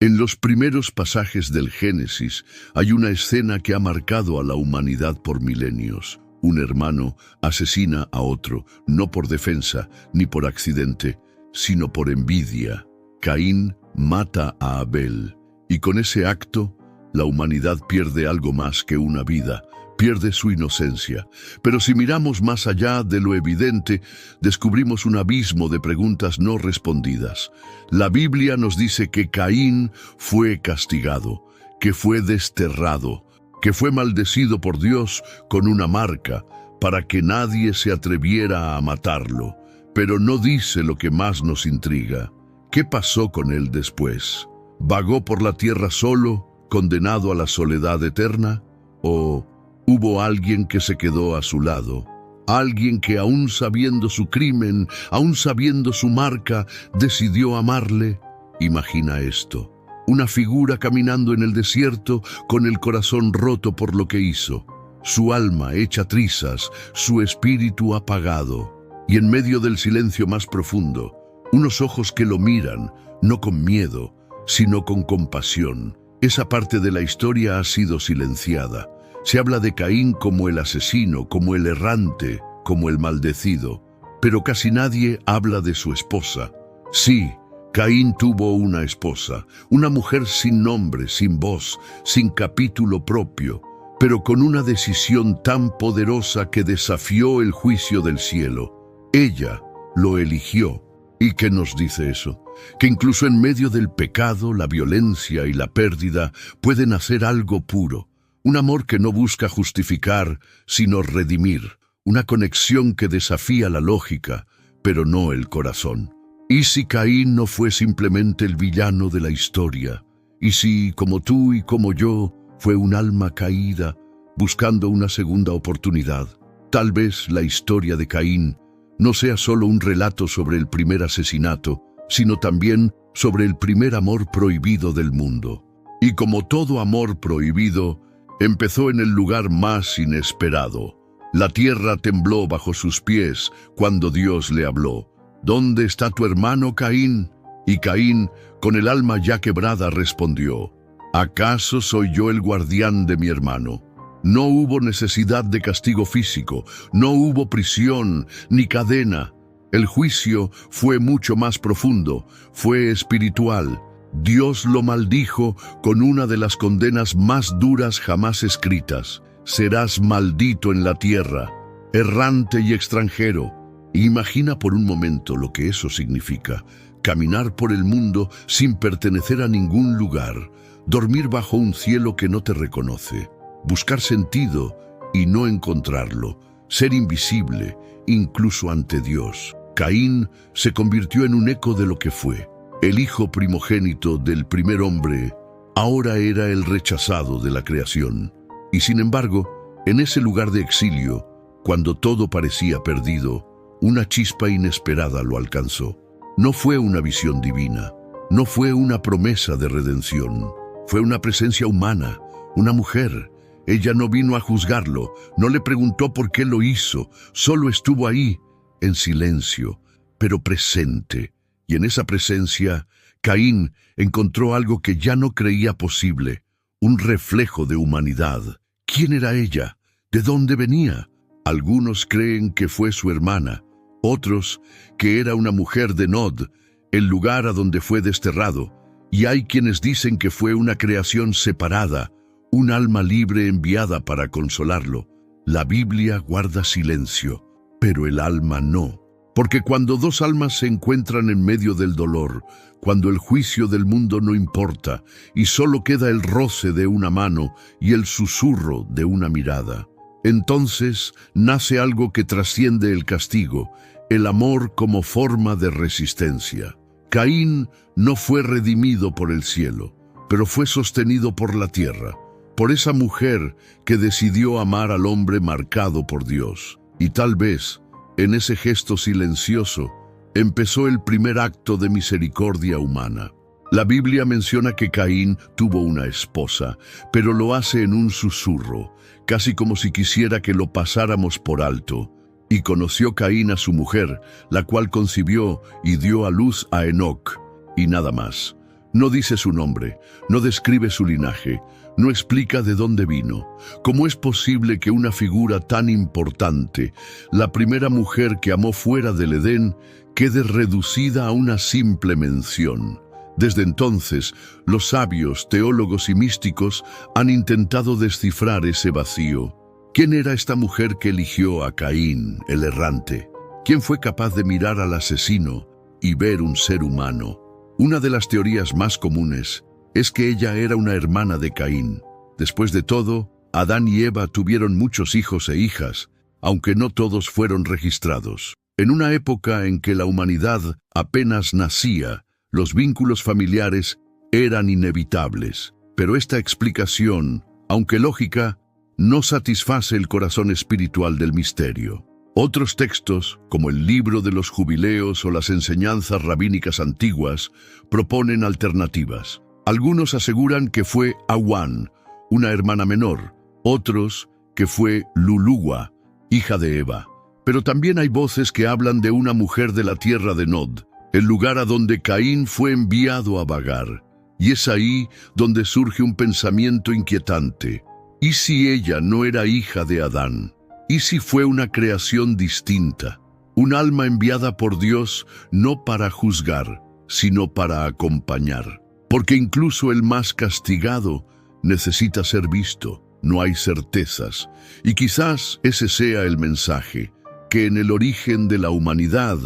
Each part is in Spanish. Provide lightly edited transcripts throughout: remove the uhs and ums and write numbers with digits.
En los primeros pasajes del Génesis hay una escena que ha marcado a la humanidad por milenios. Un hermano asesina a otro, no por defensa ni por accidente, sino por envidia. Caín mata a Abel, y con ese acto, la humanidad pierde algo más que una vida, pierde su inocencia. Pero si miramos más allá de lo evidente, descubrimos un abismo de preguntas no respondidas. La Biblia nos dice que Caín fue castigado, que fue desterrado, que fue maldecido por Dios con una marca, para que nadie se atreviera a matarlo. Pero no dice lo que más nos intriga. ¿Qué pasó con él después? ¿Vagó por la tierra solo, condenado a la soledad eterna? ¿O hubo alguien que se quedó a su lado? Alguien que, aún sabiendo su crimen, aún sabiendo su marca, decidió amarle. Imagina esto: una figura caminando en el desierto con el corazón roto por lo que hizo, su alma hecha trizas, su espíritu apagado. Y en medio del silencio más profundo, unos ojos que lo miran, no con miedo, sino con compasión. Esa parte de la historia ha sido silenciada. Se habla de Caín como el asesino, como el errante, como el maldecido, pero casi nadie habla de su esposa. Sí, Caín tuvo una esposa, una mujer sin nombre, sin voz, sin capítulo propio, pero con una decisión tan poderosa que desafió el juicio del cielo. Ella lo eligió. ¿Y qué nos dice eso? Que incluso en medio del pecado, la violencia y la pérdida puede nacer algo puro. Un amor que no busca justificar, sino redimir. Una conexión que desafía la lógica, pero no el corazón. ¿Y si Caín no fue simplemente el villano de la historia? ¿Y si, como tú y como yo, fue un alma caída, buscando una segunda oportunidad? Tal vez la historia de Caín no sea solo un relato sobre el primer asesinato, sino también sobre el primer amor prohibido del mundo. Y como todo amor prohibido, empezó en el lugar más inesperado. La tierra tembló bajo sus pies cuando Dios le habló. ¿Dónde está tu hermano Caín? Y Caín, con el alma ya quebrada, respondió: ¿acaso soy yo el guardián de mi hermano? No hubo necesidad de castigo físico, no hubo prisión ni cadena. El juicio fue mucho más profundo, fue espiritual. Dios lo maldijo con una de las condenas más duras jamás escritas. Serás maldito en la tierra, errante y extranjero. Imagina por un momento lo que eso significa: caminar por el mundo sin pertenecer a ningún lugar, dormir bajo un cielo que no te reconoce, buscar sentido y no encontrarlo, ser invisible, incluso ante Dios. Caín se convirtió en un eco de lo que fue. El hijo primogénito del primer hombre ahora era el rechazado de la creación. Y sin embargo, en ese lugar de exilio, cuando todo parecía perdido, una chispa inesperada lo alcanzó. No fue una visión divina, no fue una promesa de redención, fue una presencia humana, una mujer. Ella no vino a juzgarlo, no le preguntó por qué lo hizo, solo estuvo ahí, en silencio, pero presente. Y en esa presencia, Caín encontró algo que ya no creía posible, un reflejo de humanidad. ¿Quién era ella? ¿De dónde venía? Algunos creen que fue su hermana, otros que era una mujer de Nod, el lugar a donde fue desterrado, y hay quienes dicen que fue una creación separada, un alma libre enviada para consolarlo. La Biblia guarda silencio, pero el alma no. Porque cuando dos almas se encuentran en medio del dolor, cuando el juicio del mundo no importa y solo queda el roce de una mano y el susurro de una mirada, entonces nace algo que trasciende el castigo, el amor como forma de resistencia. Caín no fue redimido por el cielo, pero fue sostenido por la tierra, por esa mujer que decidió amar al hombre marcado por Dios. Y tal vez, en ese gesto silencioso, empezó el primer acto de misericordia humana. La Biblia menciona que Caín tuvo una esposa, pero lo hace en un susurro, casi como si quisiera que lo pasáramos por alto. Y conoció Caín a su mujer, la cual concibió y dio a luz a Enoc, y nada más. No dice su nombre, no describe su linaje, no explica de dónde vino. ¿Cómo es posible que una figura tan importante, la primera mujer que amó fuera del Edén, quede reducida a una simple mención? Desde entonces, los sabios, teólogos y místicos han intentado descifrar ese vacío. ¿Quién era esta mujer que eligió a Caín, el errante? ¿Quién fue capaz de mirar al asesino y ver un ser humano? Una de las teorías más comunes es que ella era una hermana de Caín. Después de todo, Adán y Eva tuvieron muchos hijos e hijas, aunque no todos fueron registrados. En una época en que la humanidad apenas nacía, los vínculos familiares eran inevitables. Pero esta explicación, aunque lógica, no satisface el corazón espiritual del misterio. Otros textos, como el Libro de los Jubileos o las enseñanzas rabínicas antiguas, proponen alternativas. Algunos aseguran que fue Awan, una hermana menor, otros que fue Luluwa, hija de Eva. Pero también hay voces que hablan de una mujer de la tierra de Nod, el lugar a donde Caín fue enviado a vagar. Y es ahí donde surge un pensamiento inquietante. ¿Y si ella no era hija de Adán? ¿Y si fue una creación distinta? Un alma enviada por Dios no para juzgar, sino para acompañar. Porque incluso el más castigado necesita ser visto. No hay certezas. Y quizás ese sea el mensaje, que en el origen de la humanidad,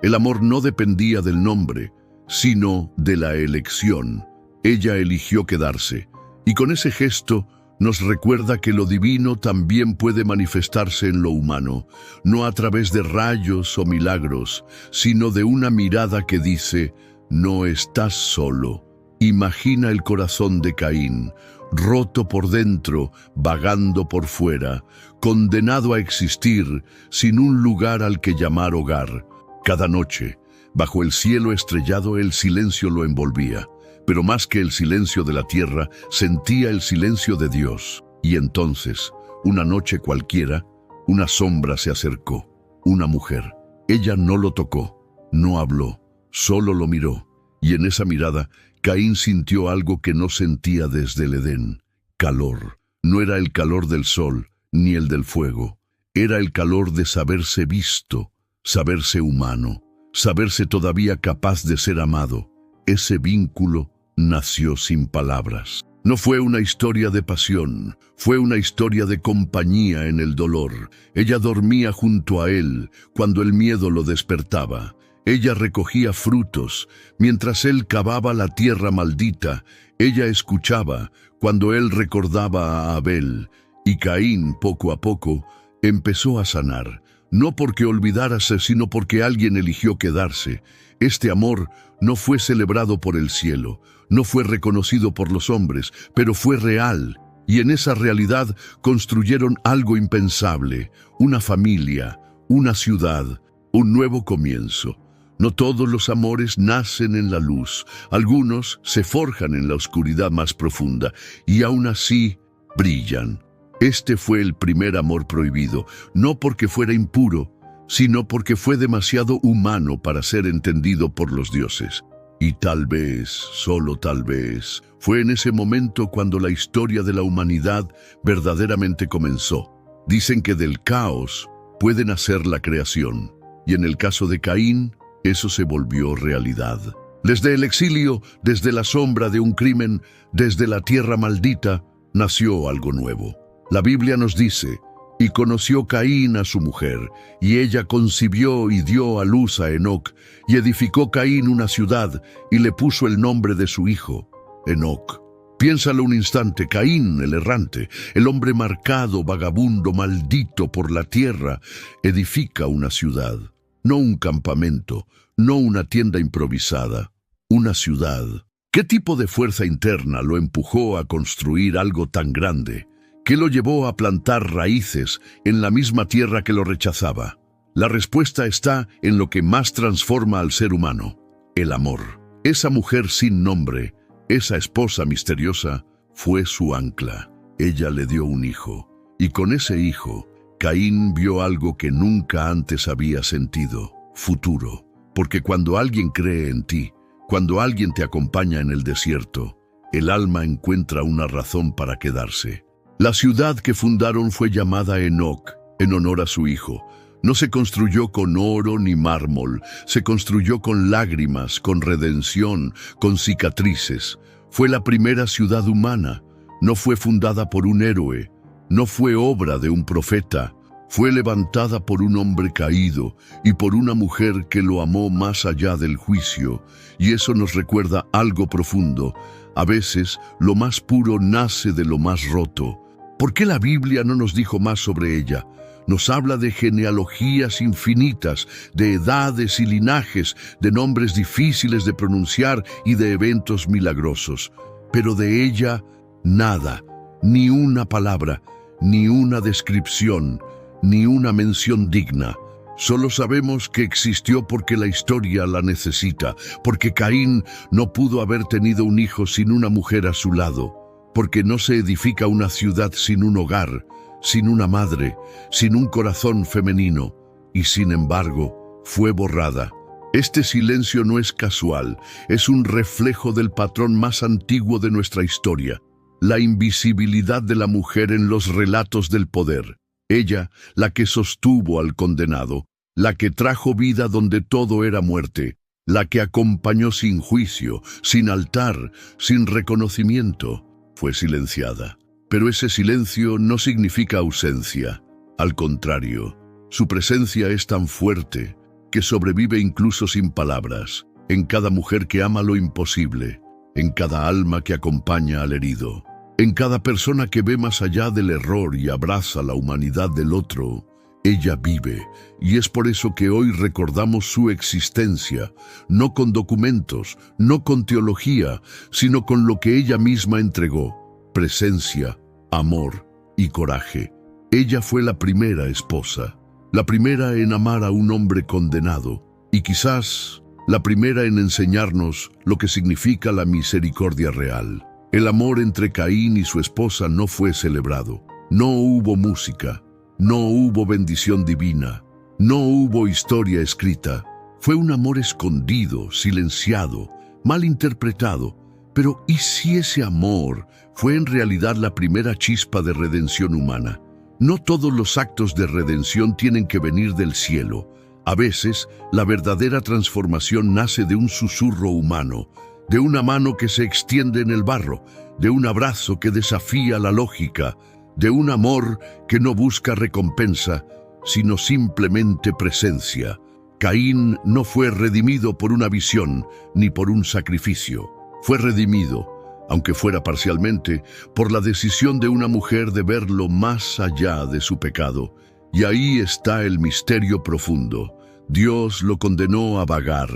el amor no dependía del nombre, sino de la elección. Ella eligió quedarse, y con ese gesto nos recuerda que lo divino también puede manifestarse en lo humano, no a través de rayos o milagros, sino de una mirada que dice, no estás solo. Imagina el corazón de Caín, roto por dentro, vagando por fuera, condenado a existir sin un lugar al que llamar hogar. Cada noche, bajo el cielo estrellado, el silencio lo envolvía. Pero más que el silencio de la tierra, sentía el silencio de Dios. Y entonces, una noche cualquiera, una sombra se acercó, una mujer. Ella no lo tocó, no habló, solo lo miró. Y en esa mirada, Caín sintió algo que no sentía desde el Edén: calor. No era el calor del sol, ni el del fuego. Era el calor de saberse visto, saberse humano, saberse todavía capaz de ser amado. Ese vínculo nació sin palabras. No fue una historia de pasión, fue una historia de compañía en el dolor. Ella dormía junto a él cuando el miedo lo despertaba. Ella recogía frutos mientras él cavaba la tierra maldita. Ella escuchaba cuando él recordaba a Abel. Y Caín, poco a poco, empezó a sanar. No porque olvidarse, sino porque alguien eligió quedarse. Este amor no fue celebrado por el cielo, no fue reconocido por los hombres, pero fue real. Y en esa realidad construyeron algo impensable: una familia, una ciudad, un nuevo comienzo. No todos los amores nacen en la luz, algunos se forjan en la oscuridad más profunda, y aún así brillan. Este fue el primer amor prohibido, no porque fuera impuro, sino porque fue demasiado humano para ser entendido por los dioses. Y tal vez, solo tal vez, fue en ese momento cuando la historia de la humanidad verdaderamente comenzó. Dicen que del caos puede nacer la creación, y en el caso de Caín, eso se volvió realidad. Desde el exilio, desde la sombra de un crimen, desde la tierra maldita, nació algo nuevo. La Biblia nos dice: y conoció Caín a su mujer, y ella concibió y dio a luz a Enoc, y edificó Caín una ciudad, y le puso el nombre de su hijo, Enoc. Piénsalo un instante: Caín, el errante, el hombre marcado, vagabundo, maldito por la tierra, edifica una ciudad. No un campamento, no una tienda improvisada, una ciudad. ¿Qué tipo de fuerza interna lo empujó a construir algo tan grande? ¿Qué lo llevó a plantar raíces en la misma tierra que lo rechazaba? La respuesta está en lo que más transforma al ser humano: el amor. Esa mujer sin nombre, esa esposa misteriosa, fue su ancla. Ella le dio un hijo, y con ese hijo, Caín vio algo que nunca antes había sentido: futuro. Porque cuando alguien cree en ti, Cuando alguien te acompaña en el desierto, el alma encuentra una razón para quedarse. La ciudad que fundaron fue llamada Enoc, en honor a su hijo. No se construyó con oro ni mármol, se construyó con lágrimas, con redención, con cicatrices. Fue la primera ciudad humana. No fue fundada por un héroe, no fue obra de un profeta. Fue levantada por un hombre caído y por una mujer que lo amó más allá del juicio, y eso nos recuerda algo profundo. A veces, lo más puro nace de lo más roto. ¿Por qué la Biblia no nos dijo más sobre ella? Nos habla de genealogías infinitas, de edades y linajes, de nombres difíciles de pronunciar y de eventos milagrosos. Pero de ella, nada, ni una palabra, ni una descripción, ni una mención digna. Solo sabemos que existió porque la historia la necesita, porque Caín no pudo haber tenido un hijo sin una mujer a su lado, porque no se edifica una ciudad sin un hogar, sin una madre, sin un corazón femenino, y sin embargo, fue borrada. Este silencio no es casual, es un reflejo del patrón más antiguo de nuestra historia, la invisibilidad de la mujer en los relatos del poder. Ella, la que sostuvo al condenado, la que trajo vida donde todo era muerte, la que acompañó sin juicio, sin altar, sin reconocimiento, fue silenciada. Pero ese silencio no significa ausencia. Al contrario, su presencia es tan fuerte que sobrevive incluso sin palabras, en cada mujer que ama lo imposible, en cada alma que acompaña al herido, en cada persona que ve más allá del error y abraza la humanidad del otro. Ella vive, y es por eso que hoy recordamos su existencia, no con documentos, no con teología, sino con lo que ella misma entregó: presencia, amor y coraje. Ella fue la primera esposa, la primera en amar a un hombre condenado, y quizás la primera en enseñarnos lo que significa la misericordia real. El amor entre Caín y su esposa no fue celebrado. No hubo música, no hubo bendición divina, no hubo historia escrita. Fue un amor escondido, silenciado, mal interpretado. Pero ¿y si ese amor fue en realidad la primera chispa de redención humana? No todos los actos de redención tienen que venir del cielo. A veces, la verdadera transformación nace de un susurro humano, de una mano que se extiende en el barro, de un abrazo que desafía la lógica, de un amor que no busca recompensa, sino simplemente presencia. Caín no fue redimido por una visión ni por un sacrificio. Fue redimido, aunque fuera parcialmente, por la decisión de una mujer de verlo más allá de su pecado. Y ahí está el misterio profundo. Dios lo condenó a vagar,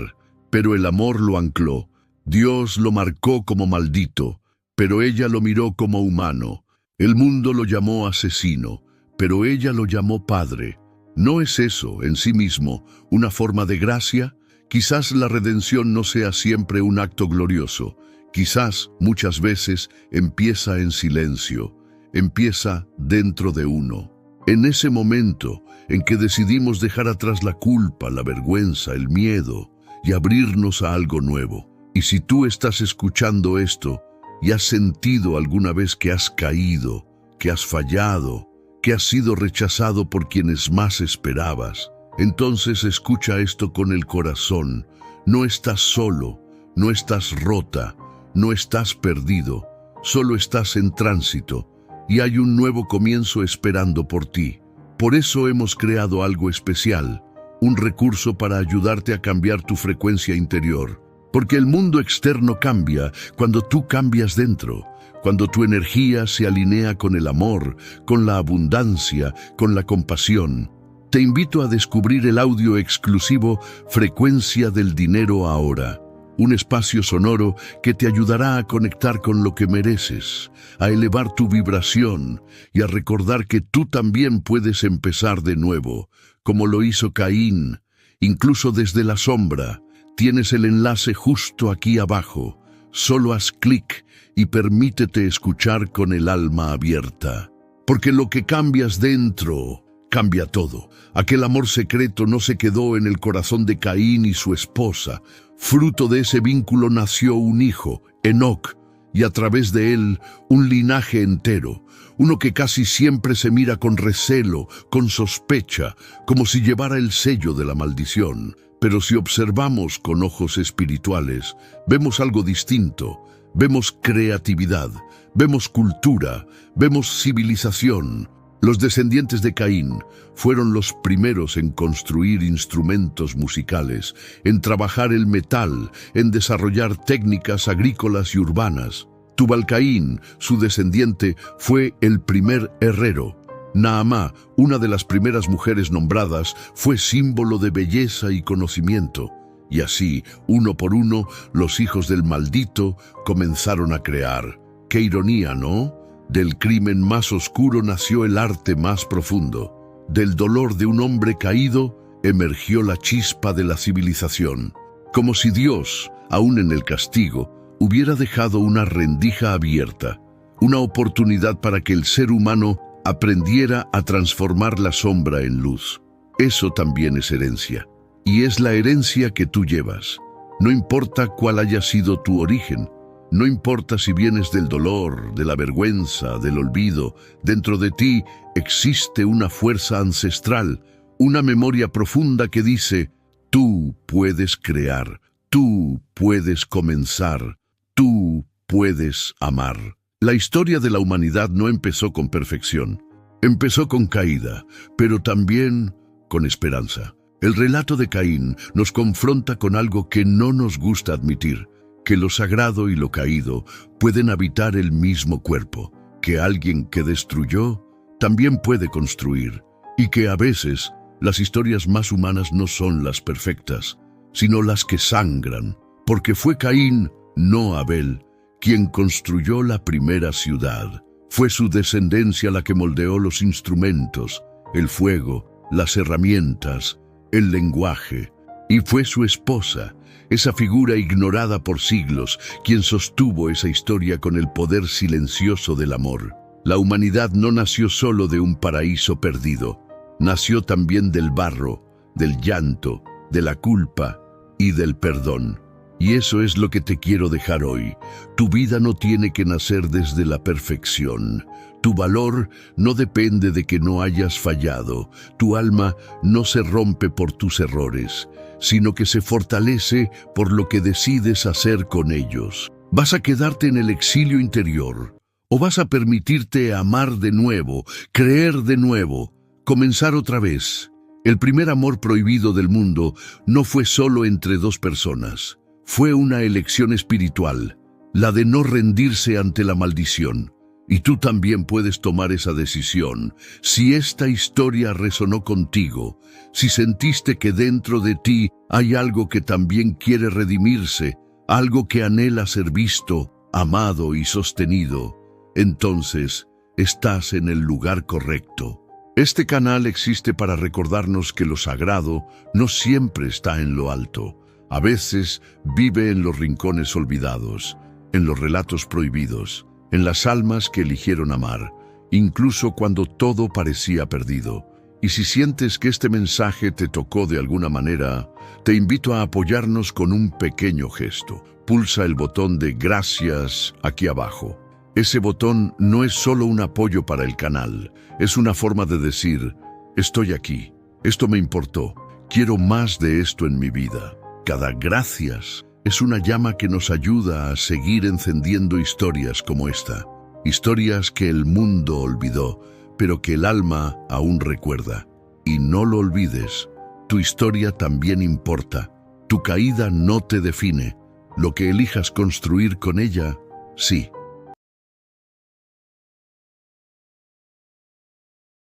pero el amor lo ancló. Dios lo marcó como maldito, pero ella lo miró como humano. El mundo lo llamó asesino, pero ella lo llamó padre. ¿No es eso, en sí mismo, una forma de gracia? Quizás la redención no sea siempre un acto glorioso. Quizás, muchas veces, empieza en silencio, empieza dentro de uno. En ese momento en que decidimos dejar atrás la culpa, la vergüenza, el miedo y abrirnos a algo nuevo. Y si tú estás escuchando esto y has sentido alguna vez que has caído, que has fallado, que has sido rechazado por quienes más esperabas, entonces escucha esto con el corazón. No estás solo, no estás rota, no estás perdido, solo estás en tránsito y hay un nuevo comienzo esperando por ti. Por eso hemos creado algo especial, un recurso para ayudarte a cambiar tu frecuencia interior. Porque el mundo externo cambia cuando tú cambias dentro, cuando tu energía se alinea con el amor, con la abundancia, con la compasión. Te invito a descubrir el audio exclusivo Frecuencia del Dinero Ahora, un espacio sonoro que te ayudará a conectar con lo que mereces, a elevar tu vibración y a recordar que tú también puedes empezar de nuevo, como lo hizo Caín, incluso desde la sombra. Tienes el enlace justo aquí abajo. Solo haz clic y permítete escuchar con el alma abierta. Porque lo que cambias dentro, cambia todo. Aquel amor secreto no se quedó en el corazón de Caín y su esposa. Fruto de ese vínculo nació un hijo, Enoc, y a través de él un linaje entero, uno que casi siempre se mira con recelo, con sospecha, como si llevara el sello de la maldición. Pero si observamos con ojos espirituales, vemos algo distinto. Vemos creatividad, vemos cultura, vemos civilización. Los descendientes de Caín fueron los primeros en construir instrumentos musicales, en trabajar el metal, en desarrollar técnicas agrícolas y urbanas. Tubal-Caín, su descendiente, fue el primer herrero. Naamá, una de las primeras mujeres nombradas, fue símbolo de belleza y conocimiento. Y así, uno por uno, los hijos del maldito comenzaron a crear. ¡Qué ironía!, ¿no? Del crimen más oscuro nació el arte más profundo. Del dolor de un hombre caído emergió la chispa de la civilización. Como si Dios, aún en el castigo, hubiera dejado una rendija abierta, una oportunidad para que el ser humano aprendiera a transformar la sombra en luz. Eso también es herencia. Y es la herencia que tú llevas. No importa cuál haya sido tu origen, no importa si vienes del dolor, de la vergüenza, del olvido, dentro de ti existe una fuerza ancestral, una memoria profunda que dice: tú puedes crear, tú puedes comenzar, tú puedes amar. La historia de la humanidad no empezó con perfección, empezó con caída, pero también con esperanza. El relato de Caín nos confronta con algo que no nos gusta admitir, que lo sagrado y lo caído pueden habitar el mismo cuerpo, que alguien que destruyó también puede construir, y que a veces las historias más humanas no son las perfectas, sino las que sangran, porque fue Caín, no Abel, quien construyó la primera ciudad. Fue su descendencia la que moldeó los instrumentos, el fuego, las herramientas, el lenguaje, y fue su esposa, esa figura ignorada por siglos, quien sostuvo esa historia con el poder silencioso del amor. La humanidad no nació solo de un paraíso perdido, nació también del barro, del llanto, de la culpa y del perdón. Y eso es lo que te quiero dejar hoy. Tu vida no tiene que nacer desde la perfección. Tu valor no depende de que no hayas fallado. Tu alma no se rompe por tus errores, sino que se fortalece por lo que decides hacer con ellos. ¿Vas a quedarte en el exilio interior? ¿O vas a permitirte amar de nuevo, creer de nuevo, comenzar otra vez? El primer amor prohibido del mundo no fue solo entre dos personas. Fue una elección espiritual, la de no rendirse ante la maldición. Y tú también puedes tomar esa decisión. Si esta historia resonó contigo, si sentiste que dentro de ti hay algo que también quiere redimirse, algo que anhela ser visto, amado y sostenido, entonces estás en el lugar correcto. Este canal existe para recordarnos que lo sagrado no siempre está en lo alto. A veces vive en los rincones olvidados, en los relatos prohibidos, en las almas que eligieron amar, incluso cuando todo parecía perdido. Y si sientes que este mensaje te tocó de alguna manera, te invito a apoyarnos con un pequeño gesto. Pulsa el botón de gracias aquí abajo. Ese botón no es solo un apoyo para el canal, es una forma de decir: estoy aquí, esto me importó, quiero más de esto en mi vida. Cada gracias es una llama que nos ayuda a seguir encendiendo historias como esta. Historias que el mundo olvidó, pero que el alma aún recuerda. Y no lo olvides, tu historia también importa. Tu caída no te define. Lo que elijas construir con ella, sí.